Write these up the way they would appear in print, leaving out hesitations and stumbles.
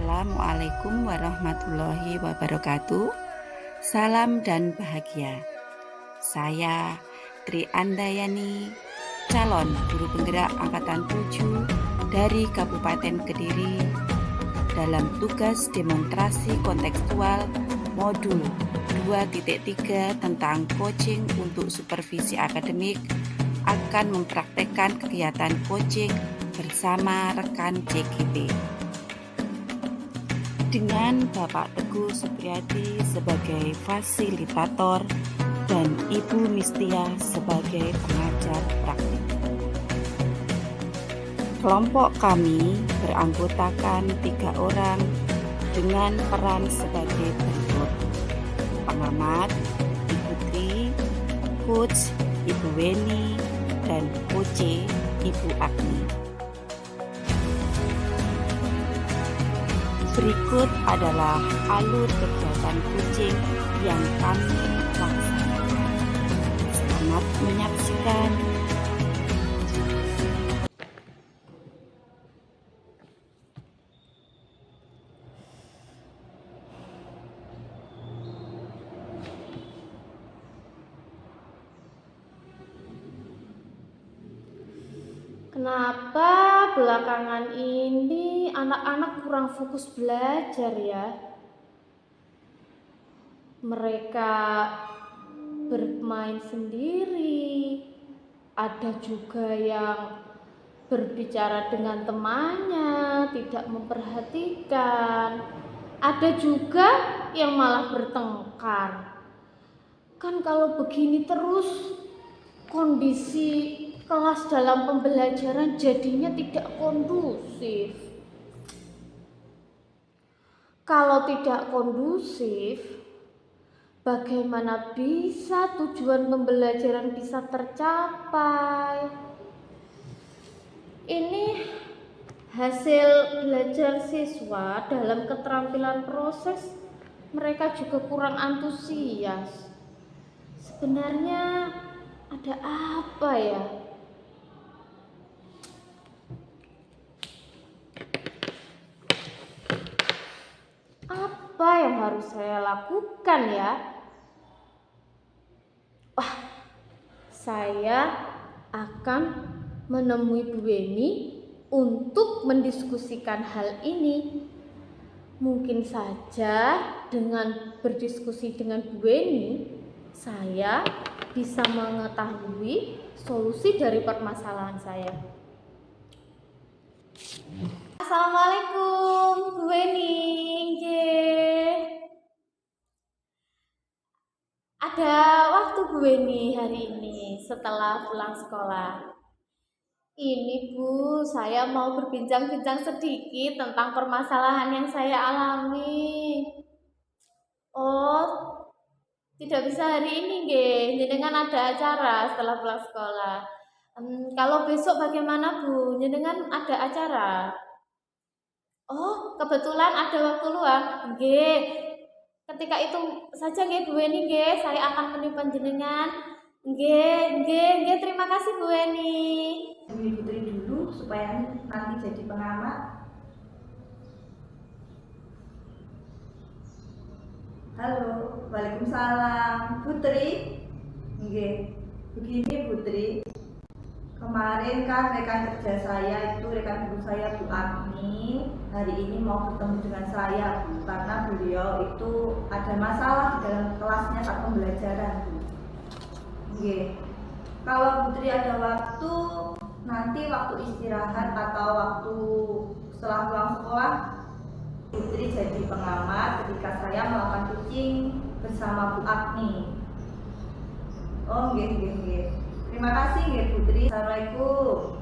Assalamualaikum warahmatullahi wabarakatuh. Salam dan bahagia. Saya Tri Andayani, calon guru penggerak angkatan 7 dari Kabupaten Kediri dalam tugas demonstrasi kontekstual modul 2.3 tentang coaching untuk supervisi akademik akan mempraktekkan kegiatan coaching bersama rekan JGP. Dengan Bapak Teguh Supriyadi sebagai fasilitator dan Ibu Mistia sebagai pengajar praktik. Kelompok kami beranggotakan 3 orang dengan peran sebagai berikut: pengamat, Ibu Tri, coach, Ibu Weni, dan coach, Ibu Agni. Berikut adalah alur kegiatan coaching yang kami laksanakan. Selamat menyaksikan. Kenapa belakangan ini anak-anak kurang fokus belajar ya? Mereka bermain sendiri, ada juga yang berbicara dengan temannya, tidak memperhatikan, ada juga yang malah bertengkar. Kan kalau begini terus kondisi kelas dalam pembelajaran jadinya tidak kondusif. Kalau tidak kondusif, bagaimana bisa tujuan pembelajaran bisa tercapai? Ini hasil belajar siswa dalam keterampilan proses, mereka juga kurang antusias. Sebenarnya ada apa ya? Apa yang harus saya lakukan ya? Saya akan menemui Bu Weni untuk mendiskusikan hal ini. Mungkin saja dengan berdiskusi dengan Bu Weni, saya bisa mengetahui solusi dari permasalahan saya. Assalamualaikum Bu Weni. Ada waktu Bu Weni hari ini setelah pulang sekolah. Ini Bu, saya mau berbincang-bincang sedikit tentang permasalahan yang saya alami. Oh, tidak bisa hari ini nggih, jenengan ada acara setelah pulang sekolah. Kalau besok bagaimana Bu? Jenengan ada acara? Oh, kebetulan ada waktu luang. Nggih. Ketika itu saja nggih Bu Weni nggih, saya akan menemui panjenengan. Nggih, terima kasih Bu Weni. Ibu Putri dulu supaya nanti jadi pengamat. Halo, waalaikumsalam. Putri, nggih. Begini Putri, kemarin kan rekan kerja saya itu rekan guru saya Bu Agni hari ini mau bertemu dengan saya Bu, karena beliau itu ada masalah di dalam kelasnya saat pembelajaran Bu. Nggih. Kalau Putri ada waktu, nanti waktu istirahat atau waktu setelah pulang sekolah, Putri jadi pengamat ketika saya melakukan coaching bersama Bu Agni. Oh, nggih. Terima kasih nggih Putri. Assalamualaikum.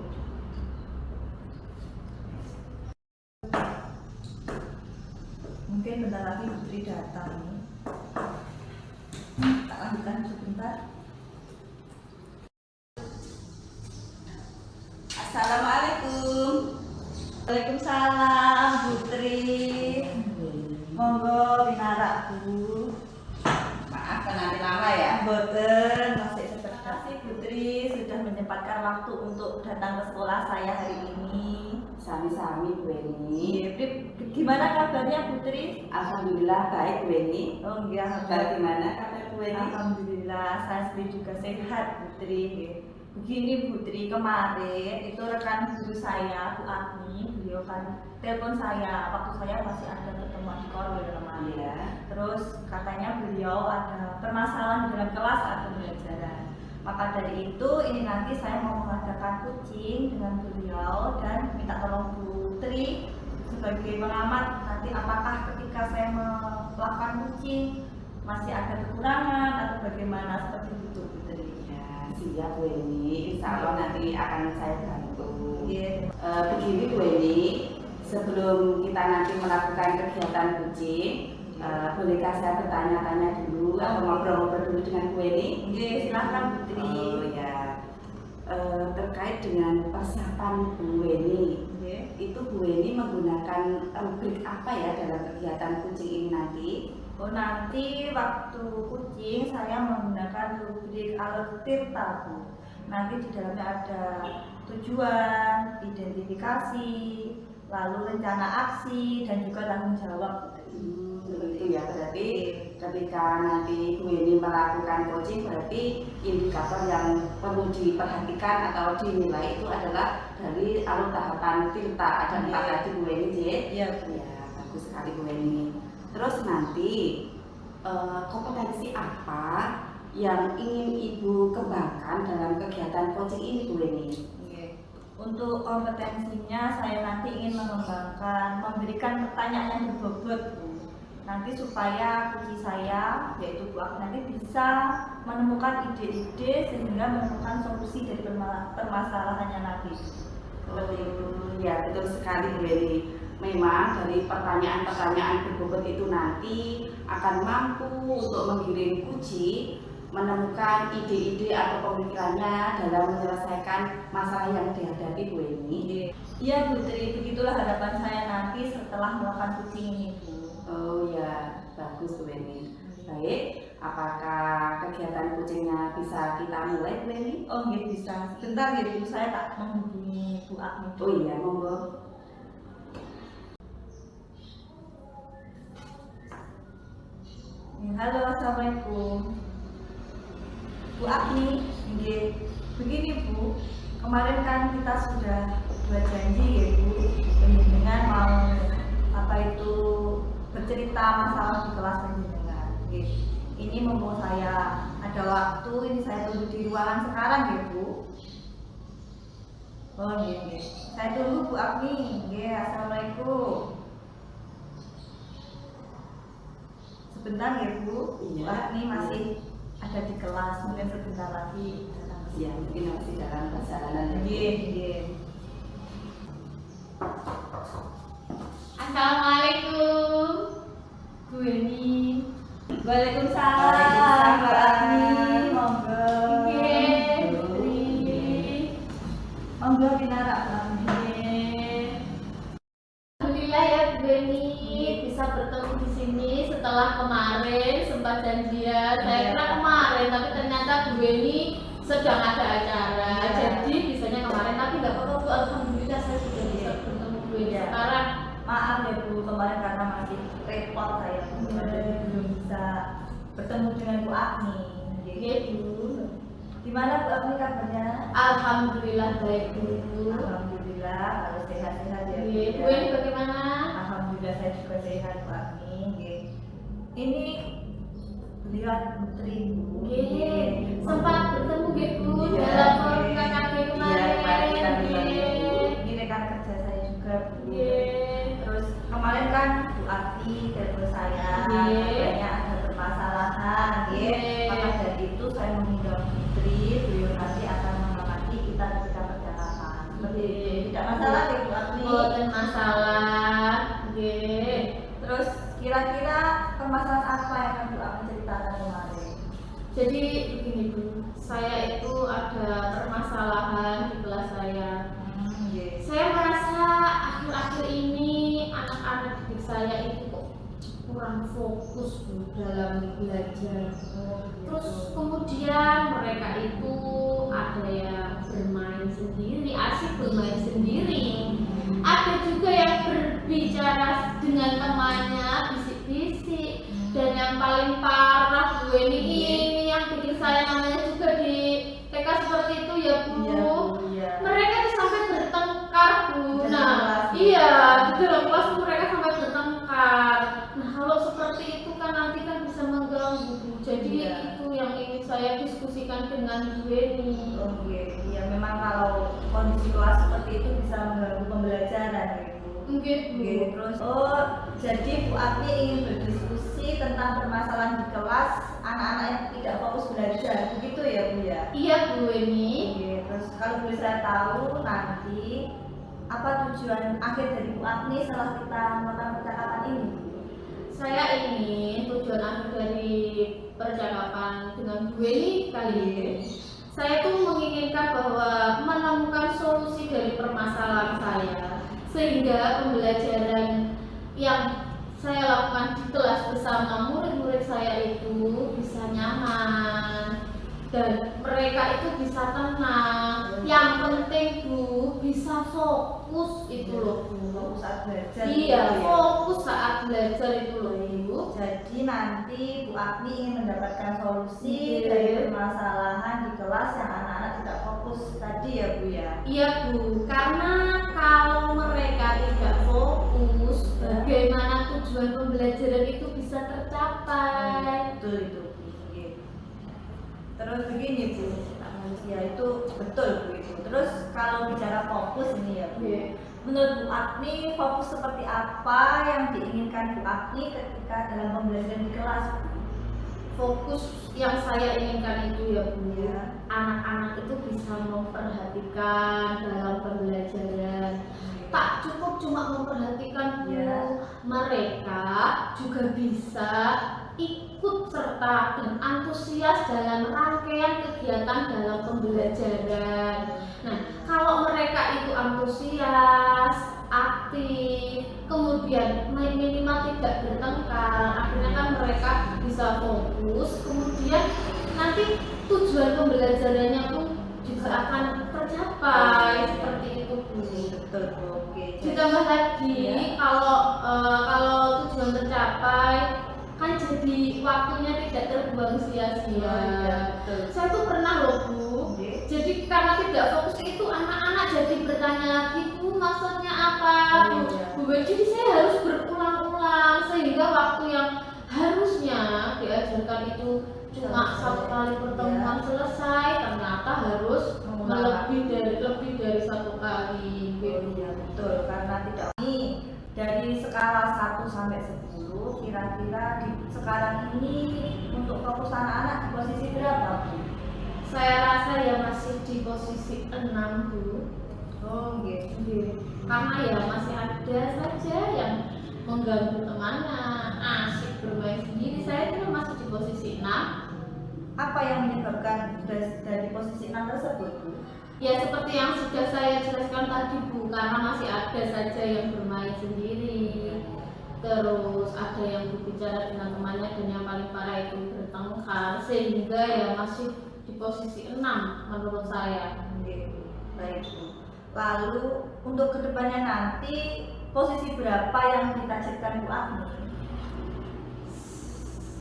Mungkin bentar lagi Putri datang. Tak lanjutkan sebentar. Assalamualaikum. Waalaikumsalam Putri. Monggo pinarak Bu. Maaf nanti lama ya. Boten, masih sebentar. Terima kasih Putri sudah menyempatkan waktu untuk datang ke sekolah saya hari ini. Sami-sami Bu Eni. Iya, gimana kabarnya Putri? Alhamdulillah baik Bu Eni. Oh iya, Bagaimana kabar Bu Eni? Alhamdulillah, saya sendiri juga sehat Putri. Begini Putri, kemarin itu rekan guru saya Bu Agni, beliau kan telepon saya waktu saya masih ada pertemuan di Korwil kemarin. Iya. Terus katanya beliau ada permasalahan dalam kelas atau pembelajaran. Maka dari itu ini nanti saya mau mengadakan coaching dengan beliau dan minta tolong Putri sebagai pengamat nanti apakah ketika saya melakukan coaching masih ada kekurangan atau bagaimana seperti itu Putri. Ya, siap Bu Eni. Insya Allah nanti akan saya bantu. Iya. Begini Bu Eni, sebelum kita nanti melakukan kegiatan coaching, bolehkah saya bertanya-tanya dulu atau ngobrol-ngobrol dulu dengan Bu Eni? Oke, silakan Putri. Oh ya, terkait dengan persiapan Bu Eni, itu Bu Eni menggunakan rubrik apa ya dalam kegiatan coaching ini nanti? Oh nanti waktu coaching saya menggunakan rubrik alert tirta Bu. Nanti di dalamnya ada tujuan, identifikasi, lalu rencana aksi dan juga tanggung jawab. Begitu ya, berarti ketika nanti Bu Eni melakukan coaching berarti indikator yang perlu diperhatikan atau dinilai itu adalah dari alur tahapan tirta. Ada 4 tadi Bu Eni, Iya Bu. ya, bagus sekali Bu Eni. Terus nanti kompetensi apa yang ingin Ibu kembangkan dalam kegiatan coaching ini Bu Eni? Untuk kompetensinya saya nanti ingin mengembangkan, memberikan pertanyaan yang berbobot Bu. Nanti supaya kunci saya yaitu Bu Agni nanti bisa menemukan ide-ide sehingga menemukan solusi dari permasalahannya nanti. Seperti itu. Ya betul sekali Bu Eni. Memang dari pertanyaan-pertanyaan berbobot itu nanti akan mampu untuk menggiring kunci menemukan ide-ide atau pemikirannya dalam menyelesaikan masalah yang dihadapi Bu Eni. Iya Putri, begitulah harapan saya nanti setelah melakukan coaching ini Bu. Oh ya, bagus Bu Eni. Baik, apakah kegiatan coachingnya bisa kita mulai Bu Eni? Oh iya bisa. Sebentar ya Bu, saya tak menghubungi Bu Agni. Oh iya, monggo. Halo, assalamualaikum. Bu Agni, begini Bu, kemarin kan kita sudah buat janji ya Bu, dengan mau bercerita masalah di kelas penjenengan. Ini mumpung saya ada waktu, ini saya tunggu di ruangan sekarang ya Bu. Oh iya, saya tunggu Bu Agni. Assalamualaikum. Sebentar ya Bu, Iya. Bu Agni masih ada di kelas, mungkin sebentar lagi datang ke Ya, sini. mungkin masih dalam perjalanan. Iya. Assalamualaikum Bu Eni. Waalaikumsalam Bu Agni, monggo. Monggo Binara Bu Agni. Alhamdulillah ya Bu Eni bisa bertemu di sini setelah kemarin sempat janjian. Saya kira kemarin tapi ternyata Bu Eni sedang ada acara. Iya. Jadi bisanya kemarin tapi nggak apa-apa Bu. Alhamdulillah saya sudah bisa bertemu Bu Eni Iya. sekarang. Maaf ya Bu, kemarin karena masih repot saya Bu, jadi belum bisa bertemu dengan Bu Agni. Iya Bu. Gimana Bu Agni kabarnya? Alhamdulillah baik Bu. Alhamdulillah, harus sehat-sehat ya. Iya, Bu Eni bagaimana? Alhamdulillah saya juga sehat Bu Agni. Ini lihat Putri Bu. Oke, sempat bertemu gitu Iya, dalam oke. forum KKG Iya, kemarin. kemarin kita Oke. bertemu. Ini rekan kerja saya juga Bu. Oke. Terus kemarin kan Bu Agni telepon saya, Iya. katanya ada permasalahan, Iya. maka dari itu saya mengundang Putri, beliau nanti akan mengamati kita ketika perjalanan. Seperti itu. Iya. Tidak masalah ya Bu Agni. Bukan masalah. Oke. Terus kira-kira permasalahan apa yang akan Bu Agni ceritakan kemarin? Jadi begini Bu, saya itu ada permasalahan di kelas saya. Iya. Saya merasa akhir-akhir ini anak-anak didik saya itu kok kurang fokus Bu dalam belajar. Terus kemudian mereka itu ada yang bermain sendiri, asik bermain sendiri. Ada juga yang berbicara dengan temannya, bisik-bisik. Dan yang paling parah Bu ini yang bikin saya namanya juga di TK seperti itu ya Bu. Iya. Mereka tuh sampai bertengkar Bu. Di dalam Nah, kelas. iya di dalam kelas mereka sampai bertengkar. Nah kalau seperti itu kan nanti kan bisa mengganggu Bu. Jadi Iya. itu yang ingin saya diskusikan dengan Bu Weni. Oke, ya memang kalau kondisi kelas seperti itu bisa mengganggu pembelajaran gitu. Mungkin Bu. Oke, terus jadi Bu Agni ingin berdiskusi tentang permasalahan di kelas anak-anak yang tidak fokus belajar, begitu ya Bu ya? Iya Bu Weni. Oke, terus kalau boleh saya tahu nanti apa tujuan akhir dari Bu Agni setelah kita melakukan percakapan ini? Saya ingin tujuan akhir dari percakapan dengan Bu Weni kali ini, saya tuh menginginkan bahwa menemukan solusi dari permasalahan saya, sehingga pembelajaran yang saya lakukan di kelas bersama murid-murid saya itu bisa nyaman dan mereka itu bisa tenang. Yang penting Bu bisa fokus itu loh Bu. Fokus saat belajar. Iya, gitu ya? fokus saat belajar itu loh Bu. Jadi nanti Bu Agni ingin mendapatkan solusi Iya. dari permasalahan di kelas yang anak-anak tidak fokus tadi ya Bu ya. Iya Bu, karena kalau mereka tidak fokus, bagaimana tujuan pembelajaran itu bisa tercapai? Betul itu Bu. Oke. Terus begini Bu, ya itu betul Bu itu. Terus kalau bicara fokus ini ya Bu, Iya. menurut Bu Agni fokus seperti apa yang diinginkan Bu Agni ketika dalam pembelajaran di kelas? Fokus yang saya inginkan itu ya Bu, Ya. anak-anak itu bisa memperhatikan dalam pembelajaran. Tak cukup cuma memperhatikan Bu, Ya. mereka juga bisa ikut serta dan antusias dalam rangkaian kegiatan dalam pembelajaran. Nah, kalau mereka itu antusias, aktif, kemudian minimal tidak bertengkar, akhirnya kan mereka bisa fokus, kemudian nanti tujuan pembelajarannya pun juga akan tercapai seperti itu Bu. Betul Bu. Oke. Ditambah lagi Ya. kalau tujuan tercapai kan jadi waktunya tidak terbuang sia-sia. Oh, iya, betul. Saya tuh pernah loh Bu, Oke. jadi karena tidak fokus itu anak-anak jadi bertanya lagi Bu maksudnya apa Oh, Bu? iya. Bu, jadi saya harus berulang-ulang sehingga waktu yang harusnya diajarkan itu cuma Selesai. satu kali pertemuan Ya. selesai ternyata harus Mengulang. lebih dari satu kali Oh gitu. iya betul, karena tidak ini dari skala 1 sampai 10 kira-kira di sekarang ini untuk fokus anak-anak di posisi berapa Bu? Saya rasa ya masih di posisi 6 Bu. Oh gitu. Karena ya masih ada saja yang mengganggu temannya, asik bermain sendiri. Saya kira masih di posisi 6. Apa yang menyebabkan dari posisi 6 tersebut Bu? Ya seperti yang sudah saya jelaskan tadi Bu, karena masih ada saja yang bermain sendiri. Terus ada yang berbicara dengan temannya dan yang paling parah itu bertengkar, sehingga ya masih di posisi 6 menurut saya. Oke, baik Bu. Lalu untuk kedepannya nanti posisi berapa yang ditargetkan Bu Agni?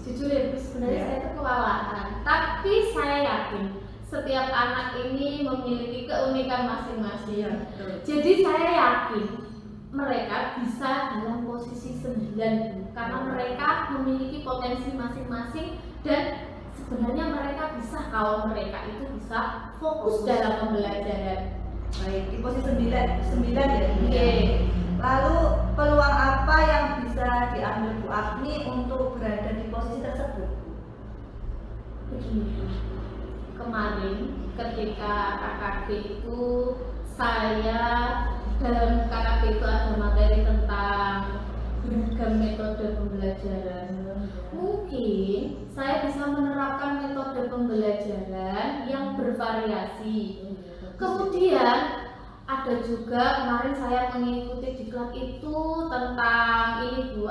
Jujur ya Bu, sebenarnya Ya. saya itu kewalahan, tapi saya yakin setiap anak ini memiliki keunikan masing-masing. betul. Jadi saya yakin mereka bisa dalam posisi 9 Bu, karena mereka memiliki potensi masing-masing dan sebenarnya mereka bisa kalau mereka itu bisa fokus dalam pembelajaran. Baik, di posisi 9 ya Bu. Oke. Lalu peluang apa yang bisa diambil Bu Agni untuk berada di posisi tersebut? Begini Bu, kemarin ketika KKB itu saya dalam KKB itu ada materi tentang beragam metode pembelajaran. Mungkin saya bisa menerapkan metode pembelajaran yang bervariasi. Kemudian ada juga kemarin saya mengikuti diklat itu tentang ini Bu,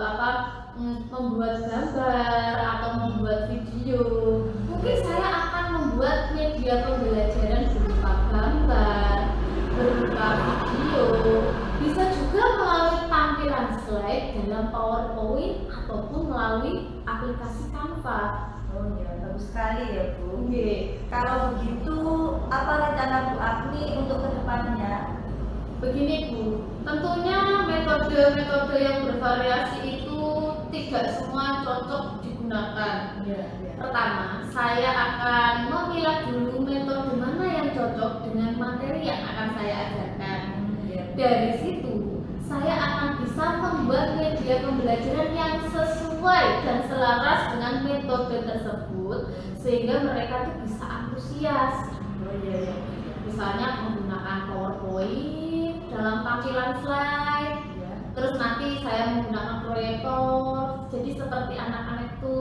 membuat gambar atau membuat video. Mungkin saya akan membuat media pembelajaran berupa gambar, berupa video, bisa juga melalui tampilan slide dalam PowerPoint ataupun melalui aplikasi Canva. Oh ya, bagus sekali ya Bu. Oke. Kalau begitu, apa rencana Bu Agni untuk kedepannya? Begini Bu, tentunya metode-metode yang bervariasi itu tidak semua cocok digunakan. Ya. Pertama, saya akan memilah dulu metode mana yang cocok dengan materi yang akan saya ajarkan. Dari situ, saya akan bisa membuat media pembelajaran yang sesuai dan selaras dengan metode tersebut, sehingga mereka tuh bisa antusias. Oh iya. Misalnya menggunakan PowerPoint dalam tampilan slide. Ya. Terus nanti saya menggunakan proyektor, jadi seperti anak-anak itu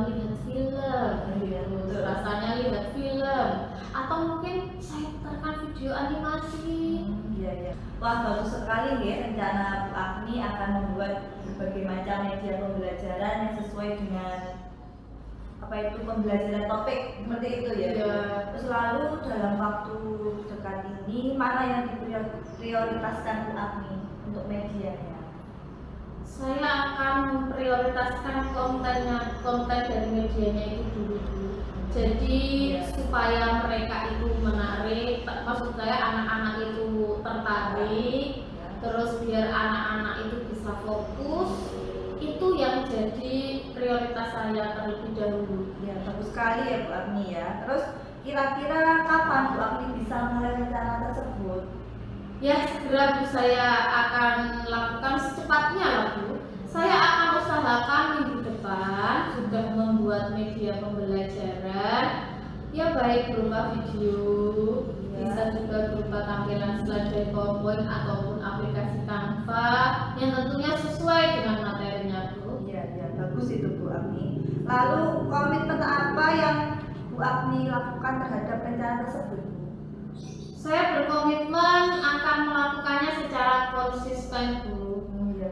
melihat film, gitu. Rasanya lihat film, atau mungkin saya putarkan video animasi. Iya. Wah, bagus sekali ya rencana Bu Agni akan membuat berbagai macam media pembelajaran yang sesuai dengan pembelajaran topik seperti itu ya. Bu. Iya. Terus lalu dalam waktu dekat ini mana yang diprioritaskan Bu Agni untuk medianya? Saya akan memprioritaskan konten dari medianya itu dulu. Jadi supaya mereka itu menarik, maksud saya anak-anak itu tertarik, terus biar anak-anak itu bisa fokus, itu yang jadi prioritas saya terlebih dahulu. Ya, bagus sekali ya Bu Agni ya. Terus kira-kira kapan Bu Agni bisa mulai rencana tersebut? Ya, segera Bu, saya akan lakukan secepatnya lah Bu. Saya akan usahakan minggu depan sudah membuat media pembelajaran, ya baik berupa video, bisa juga berupa tampilan slide dari PowerPoint ataupun aplikasi Canva yang tentunya sesuai dengan materinya Bu. Iya, bagus itu Bu Agni. Lalu komitmen apa yang Bu Agni lakukan terhadap rencana tersebut? Saya berkomitmen akan melakukannya secara konsisten Bu.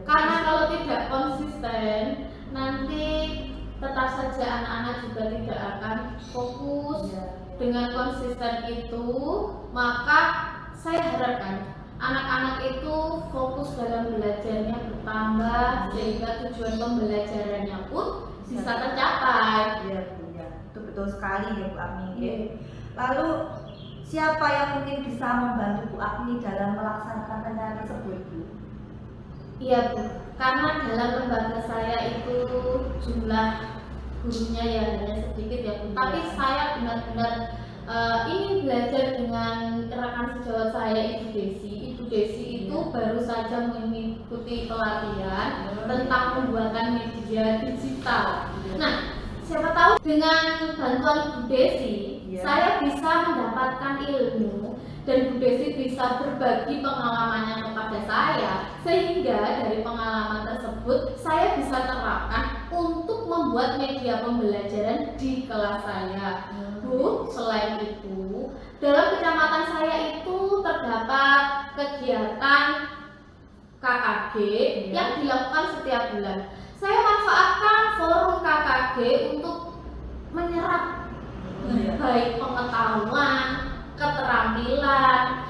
Karena kalau tidak konsisten, nanti tetap saja anak-anak juga tidak akan fokus. Dengan konsisten itu, maka saya harapkan anak-anak itu fokus dalam belajarnya bertambah, sehingga tujuan pembelajarannya pun bisa tercapai. Iya Bu ya, itu betul sekali ya Bu Agni. Lalu siapa yang mungkin bisa membantu Bu Agni dalam melaksanakan rencana tersebut Bu? Iya Bu, karena dalam lembaga saya itu jumlah gurunya ya hanya sedikit ya Bu. Tapi saya benar-benar ingin belajar dengan rekan sejawat saya Ibu Desi. Ibu Desi itu baru saja mengikuti pelatihan tentang pembuatan media digital. Nah, siapa tahu dengan bantuan Bu Desi, saya bisa mendapatkan ilmu dan Bu Desi bisa berbagi pengalamannya kepada saya, sehingga dari pengalaman tersebut saya bisa terapkan untuk membuat media pembelajaran di kelas saya. Bu, selain itu, dalam kecamatan saya itu terdapat kegiatan KKG yang dilakukan setiap bulan. Saya manfaatkan forum KKG untuk menyerap baik pengetahuan, keterampilan.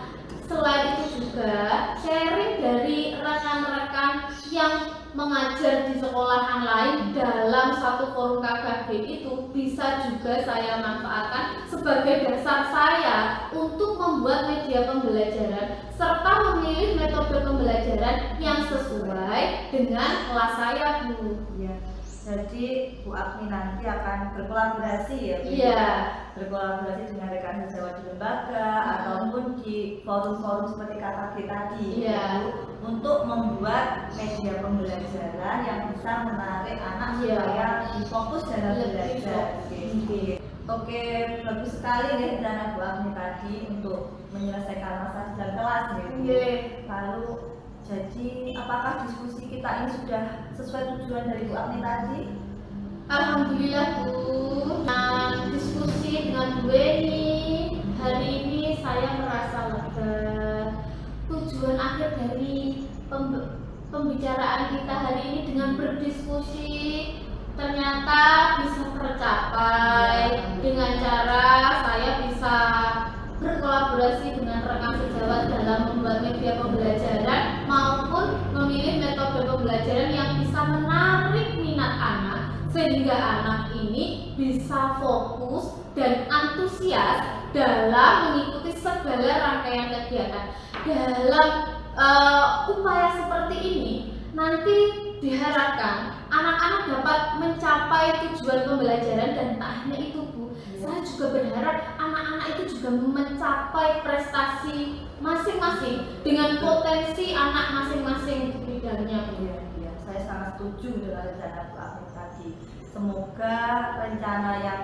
Selain itu juga sharing dari rekan-rekan yang mengajar di sekolahan lain dalam satu forum KKG itu bisa juga saya manfaatkan sebagai dasar saya untuk membuat media pembelajaran serta memilih metode pembelajaran yang sesuai dengan kelas saya Bu. Ya. Jadi Bu Agni nanti akan berkolaborasi ya Bu? Iya. Berkolaborasi dengan rekan sejawat di lembaga ataupun di forum-forum seperti KKG tadi Iya. Bu, untuk membuat media pembelajaran yang bisa menarik anak supaya lebih fokus dalam belajar. Oke, bagus sekali ya rencana Bu Agni tadi untuk menyelesaikan masalah dalam kelas ya Bu. Lalu jadi apakah diskusi kita ini sudah sesuai tujuan dari Bu Agni tadi? Alhamdulillah Bu. Dan diskusi dengan Bu Eni hari ini saya merasa lega. Tujuan akhir dari pembicaraan kita hari ini dengan berdiskusi ternyata bisa tercapai dengan cara saya bisa berkolaborasi dengan rekan sejawat dalam membuat media pembelajaran maupun memilih metode pembelajaran yang bisa menarik minat anak sehingga anak ini bisa fokus dan antusias dalam mengikuti segala rangkaian kegiatan. Dalam upaya seperti ini nanti diharapkan anak-anak dapat mencapai tujuan pembelajaran dan tak hanya itu Bu, saya juga berharap anak-anak itu juga mencapai prestasi masing-masing dengan potensi anak masing-masing di bidangnya Bu. Ya, saya sangat setuju dengan rencana Bu Agni tadi. Semoga rencana yang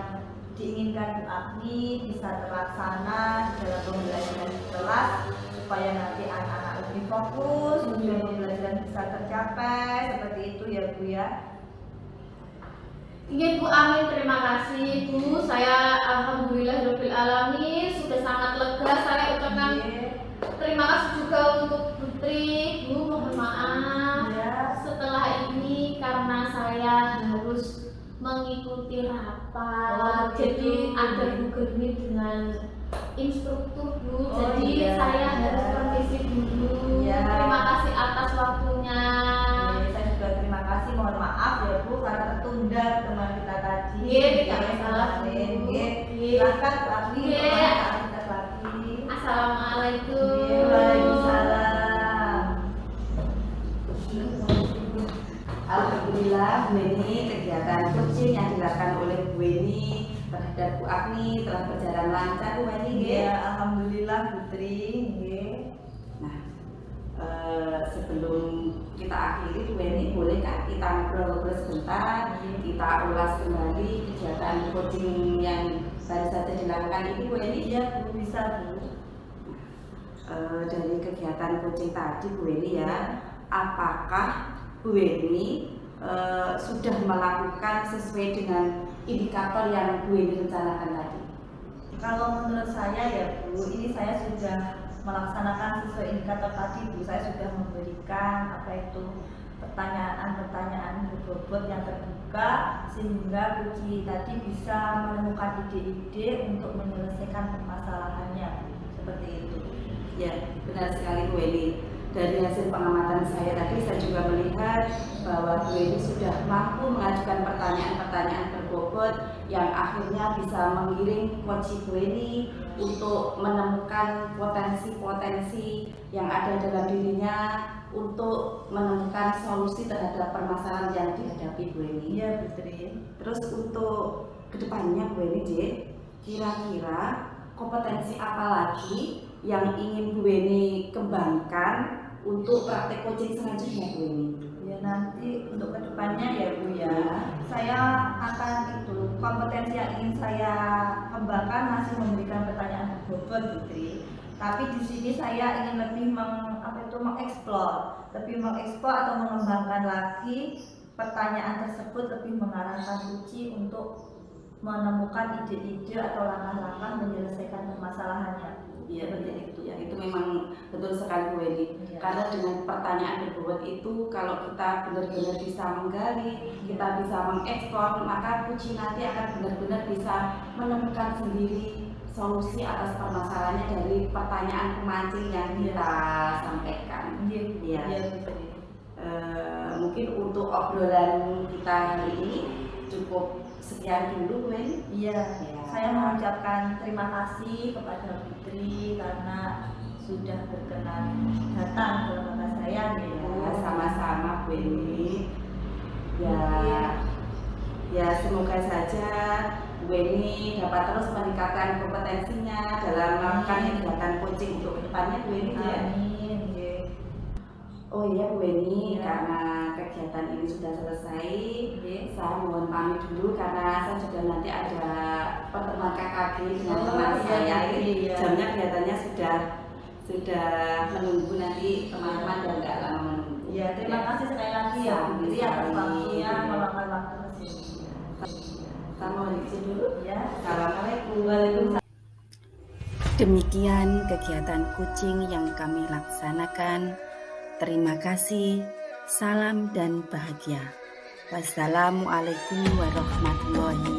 diinginkan Bu Agni bisa terlaksana dalam pembelajaran di kelas supaya nanti anak-anak lebih fokus, tujuan pembelajaran bisa tercapai seperti itu ya Bu ya. Iya Bu, amin, terima kasih Bu. Saya alhamdulillahirabbil alamin sudah sangat lega. Saya ucapkan terima kasih juga untuk Putri. Bu, mohon maaf setelah ini karena saya harus mengikuti rapat. Jadi ada Google Meet dengan instruktur Bu. Jadi saya harus permisi dulu. Terima kasih atas waktunya. Saya juga terima kasih, mohon maaf ya Bu karena tertunda teman kita tadi. Tidak masalah Bu. Silakan Bu Agni untuk aktivitas lagi. Assalamualaikum. Waalaikumsalam. Alhamdulillah Bu Weni, kegiatan coaching yang dilakukan oleh Bu Weni terhadap Bu Agni telah berjalan lancar Bu Weni. Ya, alhamdulillah Putri. Nah, sebelum kita akhiri Bu Weni, bolehkah kita ngobrol-ngobrol sebentar, kita ulas kembali kegiatan coaching yang baru saja dilakukan ini Bu Weni? Iya Bu, bisa Bu. Dari kegiatan coaching tadi Bu Weni ya, apakah Bu Weni sudah melakukan sesuai dengan indikator yang Bu Weni rencanakan tadi? Kalau menurut saya ya Bu, ini saya sudah melaksanakan sesuai indikator tadi Bu. Saya sudah memberikan pertanyaan-pertanyaan berbobot yang terbuka sehingga Puji tadi bisa menemukan ide-ide untuk menyelesaikan permasalahannya Bu. Seperti itu. Ya, benar sekali Bu Weni. Dari hasil pengamatan saya tadi, saya juga melihat bahwa Bu Weni sudah mampu mengajukan pertanyaan-pertanyaan berbobot yang akhirnya bisa menggiring coach Bu Weni untuk menemukan potensi-potensi yang ada dalam dirinya untuk menemukan solusi terhadap permasalahan yang dihadapi Bu Weni. Iya Putri. Terus untuk kedepannya Bu Weni, kira-kira kompetensi apa lagi yang ingin Bu Weni kembangkan untuk praktek coaching selanjutnya Bu Weni? Ya nanti untuk kedepannya ya Bu ya, saya akan kompetensi yang ingin saya kembangkan masih memberikan pertanyaan berbobot Putri. Tapi di sini saya ingin lebih mengeksplor atau mengembangkan lagi pertanyaan tersebut, lebih mengarahkan Puji untuk menemukan ide-ide atau langkah-langkah menyelesaikan permasalahannya. Iya betul itu ya, itu memang betul sekali Bu Weni. Ya. Karena dengan pertanyaan berbobot itu kalau kita benar-benar bisa menggali, kita bisa mengeksplor, maka Puji nanti akan benar-benar bisa menemukan sendiri solusi atas permasalahannya dari pertanyaan pemancing yang kita sampaikan. Iya. Mungkin untuk obrolan kita hari ini cukup sekian dulu Bu Weni. Iya. Saya mengucapkan terima kasih kepada Putri karena sudah berkenan datang ke lembaga saya Bu. Sama-sama Bu Weni. Ya semoga saja Bu Weni dapat terus meningkatkan kompetensinya dalam melakukan kegiatan coaching untuk kedepannya Bu Weni. Amin. Oh iya Bu Weni, karena kegiatan ini sudah selesai, saya mohon pamit dulu karena saya juga nanti ada pertemuan KKG dengan teman saya. Jamnya kelihatannya sudah menunggu, nanti teman-teman dan nggak lama menunggu. Ya, terima kasih sekali lagi ya Putri atas waktunya meluangkan waktu ke sini. Saya mohon izin dulu. Ya. Assalamualaikum. Waalaikumsalam. Demikian kegiatan coaching yang kami laksanakan. Terima kasih Salam dan bahagia. Wassalamualaikum warahmatullahi